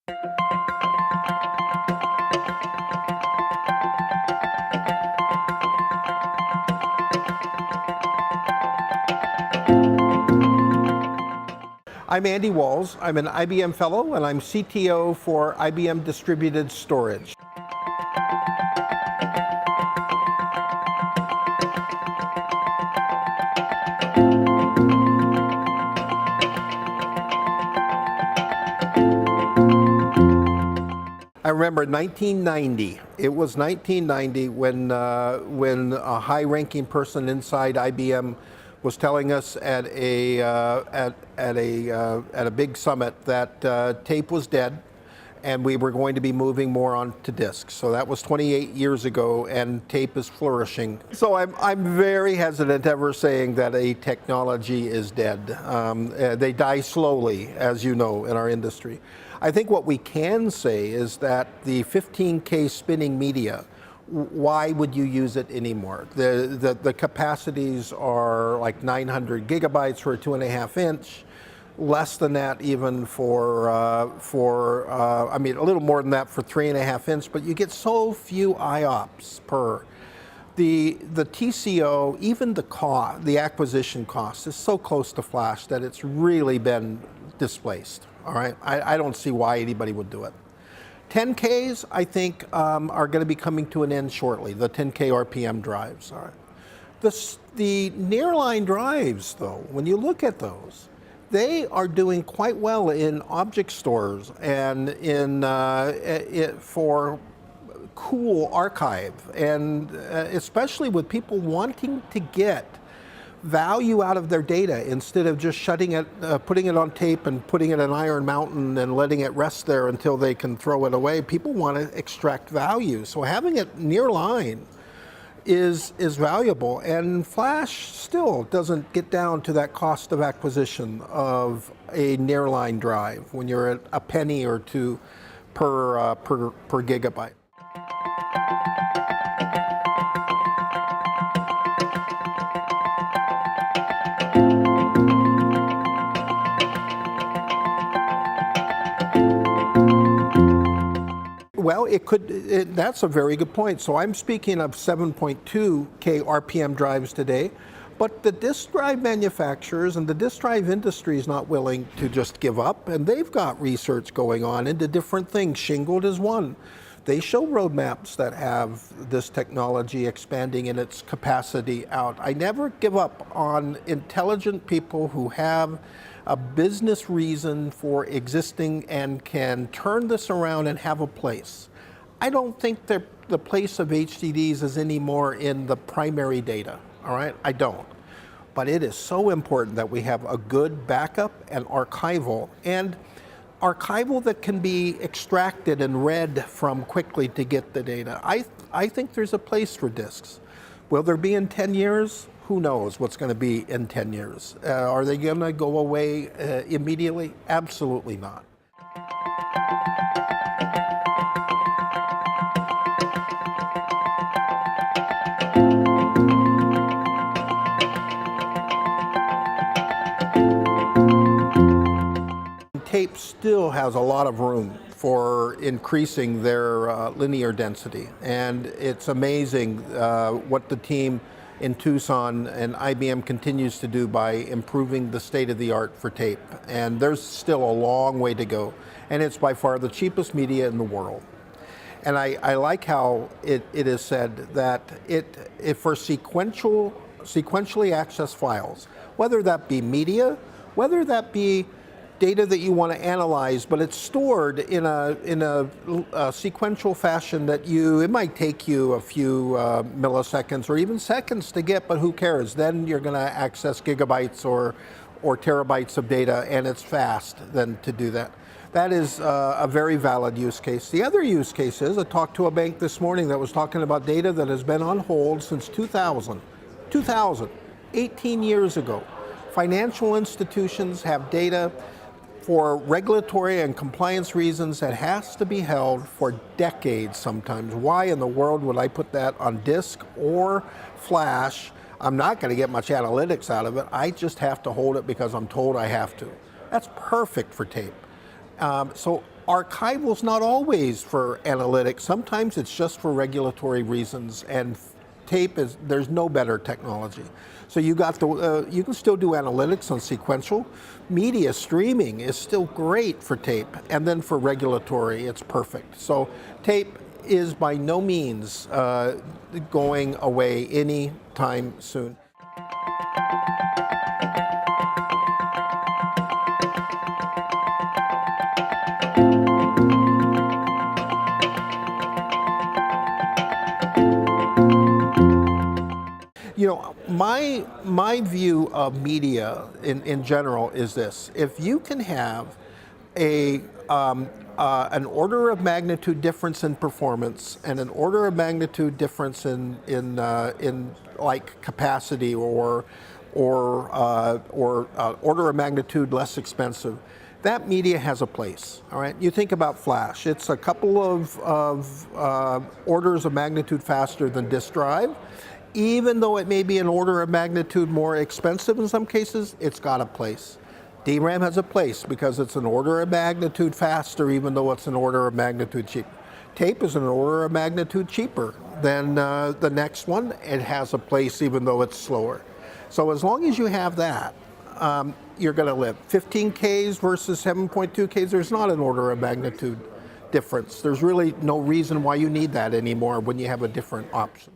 I'm Andy Walls. I'm an IBM Fellow, and I'm CTO for IBM Distributed Storage. I remember 1990. It was 1990 when a high-ranking person inside IBM was telling us at a big summit that tape was dead, and we were going to be moving more on to disks. So that was 28 years ago, and tape is flourishing. So I'm very hesitant ever saying that a technology is dead. They die slowly, as you know, in our industry. I think what we can say is that the 15K spinning media, why would you use it anymore? The capacities are like 900 gigabytes for a 2.5 inch, less than that even for I mean, a little more than that for 3.5 inch, but you get so few IOPS per. The TCO, even the acquisition cost is so close to flash that it's really been displaced. All right, I don't see why anybody would do it. 10Ks, I think, are going to be coming to an end shortly, the 10K RPM drives. All right. The nearline drives, though, when you look at those, they are doing quite well in object stores and for cool archive, and especially with people wanting to get value out of their data instead of just shutting it, putting it on tape and putting it in Iron Mountain and letting it rest there until they can throw it away. People want to extract value. So having it nearline is valuable, and flash still doesn't get down to that cost of acquisition of a nearline drive when you're at a penny or two per gigabyte. Well, that's a very good point. So I'm speaking of 7.2K RPM drives today, but the disk drive manufacturers and the disk drive industry is not willing to just give up, and they've got research going on into different things. Shingled is one. They show roadmaps that have this technology expanding in its capacity out. I never give up on intelligent people who have a business reason for existing and can turn this around and have a place. I don't think the place of HDDs is anymore in the primary data, all right? I don't. But it is so important that we have a good backup and archival that can be extracted and read from quickly to get the data. I think there's a place for disks. Will there be in 10 years? Who knows what's going to be in 10 years? Are they going to go away immediately? Absolutely not. Tape still has a lot of room for increasing their linear density, and it's amazing what the team in Tucson and IBM continues to do by improving the state of the art for tape. And there's still a long way to go, and it's by far the cheapest media in the world. And I like how it is said that if for sequentially accessed files, whether that be media, whether that be data that you want to analyze, but it's stored in a sequential fashion that it might take you a few milliseconds or even seconds to get, but who cares? Then you're going to access gigabytes or terabytes of data, and it's fast then to do that. That is a very valid use case. The other use case is, I talked to a bank this morning that was talking about data that has been on hold since 2000, 18 years ago. Financial institutions have data for regulatory and compliance reasons that has to be held for decades sometimes. Why in the world would I put that on disk or flash? I'm not going to get much analytics out of it. I just have to hold it because I'm told I have to. That's perfect for tape. So archival's not always for analytics. Sometimes it's just for regulatory reasons, and tape is, there's no better technology. So you got the, you can still do analytics on sequential. Media streaming is still great for tape, and then for regulatory, it's perfect. So tape is by no means going away anytime soon. You know, my view of media in general is this: if you can have an order of magnitude difference in performance and an order of magnitude difference in like capacity or order of magnitude less expensive, that media has a place. All right, you think about flash; it's a couple of orders of magnitude faster than disk drive. Even though it may be an order of magnitude more expensive in some cases, it's got a place. DRAM has a place because it's an order of magnitude faster, even though it's an order of magnitude cheaper. Tape is an order of magnitude cheaper than the next one. It has a place even though it's slower. So as long as you have that, you're going to live. 15Ks versus 7.2Ks, there's not an order of magnitude difference. There's really no reason why you need that anymore when you have a different option.